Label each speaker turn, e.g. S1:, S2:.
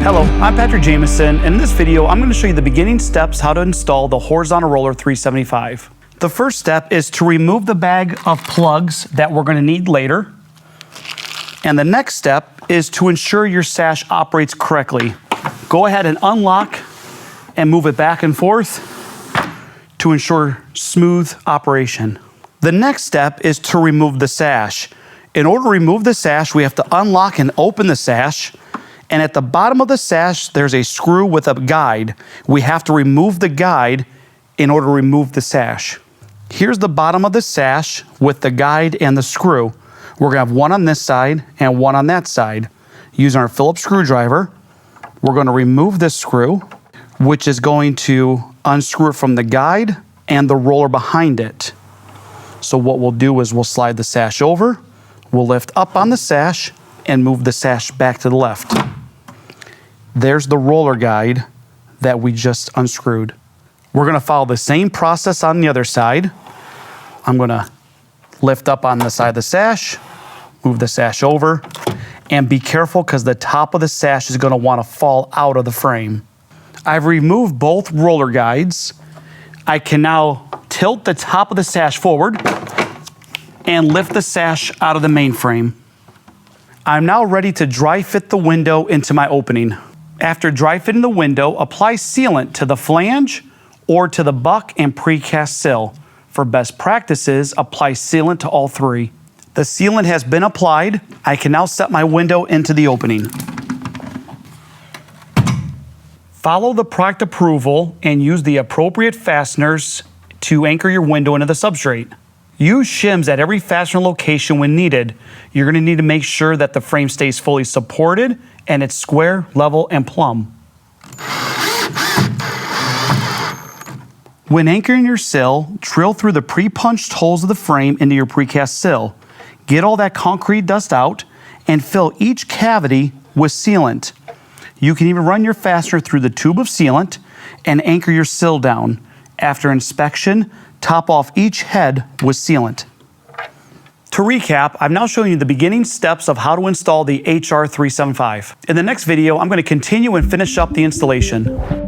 S1: Hello, I'm Patrick Jameson, and in this video I'm going to show you the beginning steps how to install the horizontal roller 375. The first step is to remove the bag of plugs that we're going to need later. And the next step is to ensure your sash operates correctly. Go ahead and unlock and move it back and forth to ensure smooth operation. The next step is to remove the sash. In order to remove the sash, we have to unlock and open the sash. And at the bottom of the sash, there's a screw with a guide. We have to remove the guide in order to remove the sash. Here's the bottom of the sash with the guide and the screw. We're gonna have one on this side and one on that side. Using our Phillips screwdriver, we're gonna remove this screw, which is going to unscrew it from the guide and the roller behind it. So what we'll do is we'll slide the sash over, we'll lift up on the sash and move the sash back to the left. There's the roller guide that we just unscrewed. We're gonna follow the same process on the other side. I'm gonna lift up on the side of the sash, move the sash over, and be careful because the top of the sash is gonna wanna fall out of the frame. I've removed both roller guides. I can now tilt the top of the sash forward and lift the sash out of the main frame. I'm now ready to dry fit the window into my opening. After dry fitting the window, apply sealant to the flange or to the buck and precast sill. For best practices, apply sealant to all three. The sealant has been applied. I can now set my window into the opening. Follow the product approval and use the appropriate fasteners to anchor your window into the substrate. Use shims at every fastener location when needed. You're going to need to make sure that the frame stays fully supported and it's square, level, and plumb. When anchoring your sill, drill through the pre-punched holes of the frame into your precast sill. Get all that concrete dust out and fill each cavity with sealant. You can even run your fastener through the tube of sealant and anchor your sill down. After inspection, top off each head with sealant. To recap, I've now shown you the beginning steps of how to install the HR375. In the next video, I'm going to continue and finish up the installation.